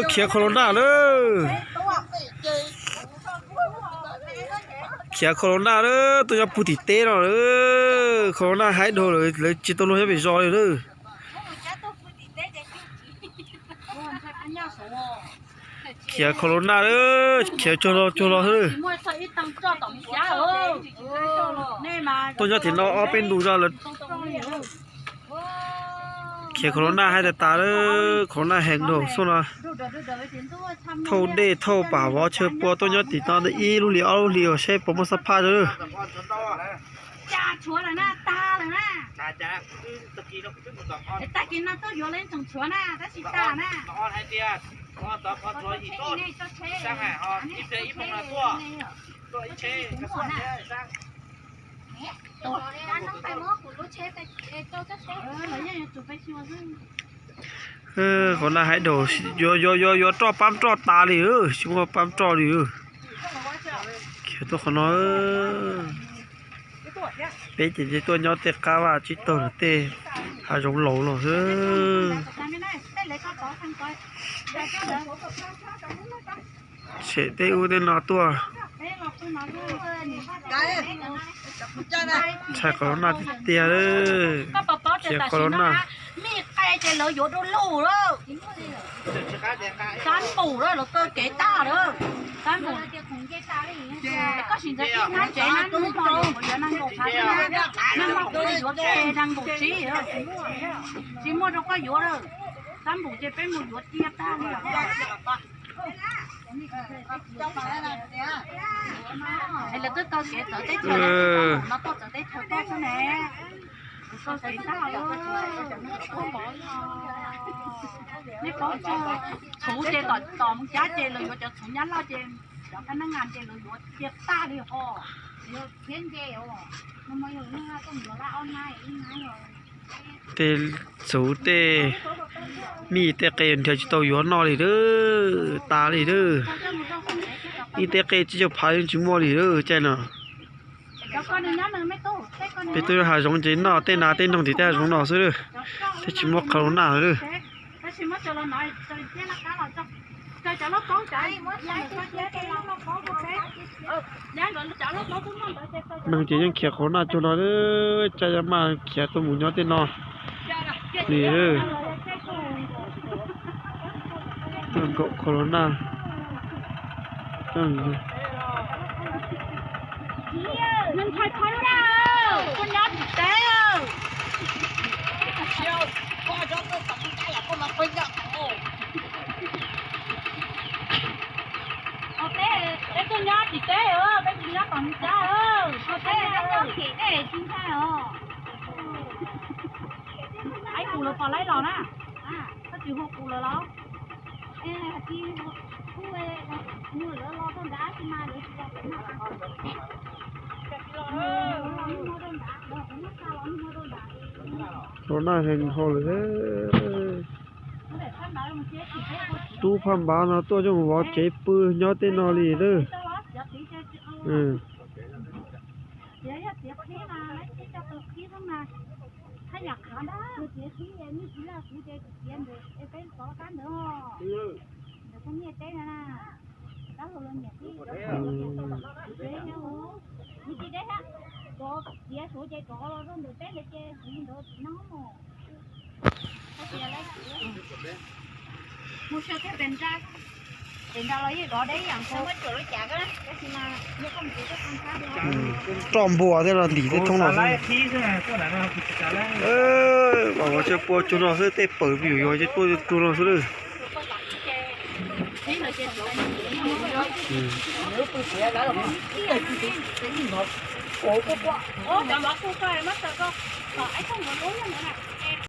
เขียโคโรนาเลยเขียโคโรนาเลยตัวจะพูดติเต้เนาะเลยโคโรนาหายโดเลยจิตตัวเราจะไปรอเลยเลยเขียโคโรนาเลยเขียโจโรเลยตัวจะถึงเราเอาเป็นดูเราเลยเขียโคโรนาให้แต่ตาเลยโคโรนาแห้งโดส่วนเท่าเดเท่าป่าวเชื่อปัวตัวจะติดตามได้อีรู้เหลียวรู้เหลียวใช่ผมมาสัมภาษณ์เลยจ้าชัวร์เลยนะตาเลยนะจ้าตะกี้เราขึ้นมา2 ออนตะกี้นั่นตัวอยู่เล่นจังชัวร์นะแต่สิตานะ2 ออนให้เตี้ย2 ออนต่อพอตัวอีกต้นสร้างหาออนอีเตี้ยอีพงละตัวอีเช่กระสอบเนี่ยสร้างตัวด้านน้องไปมั่วขุนรู้เชฟแต่โตจะเชฟแล้วยังจุดไปชัวร์ซึ่งคนละให้โดโยจ่อปั๊มจ่อตาเลยชิวปั๊มจ่อเลยเขียตัวขน้อยเป็นจีตัวยอดเตะกาวาจิตโตเตะหาจงหลงหรอเฉดเตอูเดนอตัวใช่โคโรนาเตียเลยเขียโคโรนามีใครจะเหลืออยู่ดูลู่เลยการปูเลยเราก็เก๋ตาเลยการปูก็สิ่งที่น่าเจ๋งนั่นรู้พอเดี๋ยวนั่งดูพักนั่งมองดูอยู่เจ๋นั่งดูจีจีมัวเราก็อยู่เลยการปูจะเป็นมัวอยู่เจี๊ยบตาเลยไอ้เราก็เก๋ต่อได้เจอเราก็จะได้เธอได้ใช่ไหมก็เก๋ตาเลยนี่เขาจะถูเจต่อมึงจ้าเจเลยว่าจะถูยันเราเจพนักงานเจเลยว่าเจี๊ยบตาเลยพ่อเดี๋ยวเพี้ยนเจอ๋อมันมาอยู่นี่ก็ต้องอยู่ละออนไลน์อีกไงเหรอเตสูเตมีเตเกนเธอจะตัวย้อนนอเลยเด้อตาเลยเด้ออีเตเกจะพายจิมอเลยเด้อใจน่ะไปตัวหาจงจีนนอเต้นนาเต้นตรงที่แต่จงนอซื้อเตจิมอเขาหน้าเลยบางทียังเขียเขาหน้าจนนอเลยใจจะมาเขียตัวหมูยอเต้นนอนี่เด้อโคโรนามันค่อยๆแล้วคุณยอดเต้เชียวพ่อจะต้องตัดใจอ่ะคนมาเป็นอย่างโอ้เอาเต้คุณยอดเต้เป็นคุณยอดของจ้าเอาเต้ยอดขี่ได้จริงใช่เหรอไอ้กูเลยพอไล่เรานะก็จีหัวกูเลยแล้วที่กูเลยมือแล้วรอต้นด่าขึ้นมาเลยจะเป็นหน้าโคโรนาแห่งฮอลเลยตู้พันบาทนะตัวจงว่าเจ็บปืนยอดเต้นนอลีเลยถ้าอยากขาได้เจ๊ที่นี่ทีละกูเจ๊เย็นเลยเป็นต่อกันเด้อเดี๋ยวคนนี้เจ๊นะแล้วเราเนี่ยที่เจ๊เนี่ยโอ้นี่จีได้ฮะก็เจ๊สูเจ๊ก็เราต้องเดือดเต้เลยเจ๊ยิงเดือดน้องเขาเจ๊อะไรมูเชื่อแค่เป็นจ้าเป็นเราเลยก็ได้อย่างเขาไม่เจอเลยจ้าก็นะก็คือมาเนี่ยก็มีก็ทำค้าด้วยจอมบัวได้ละดีได้ทั้งหมดบอกว่าจะปัวจุนเราซื้อเตะเปิดอยู่จะปัวจุนเราซื้อโอ้จะมาคู่ใครมาแต่ก็ไอ้คนหัวโล้นอย่างนั้น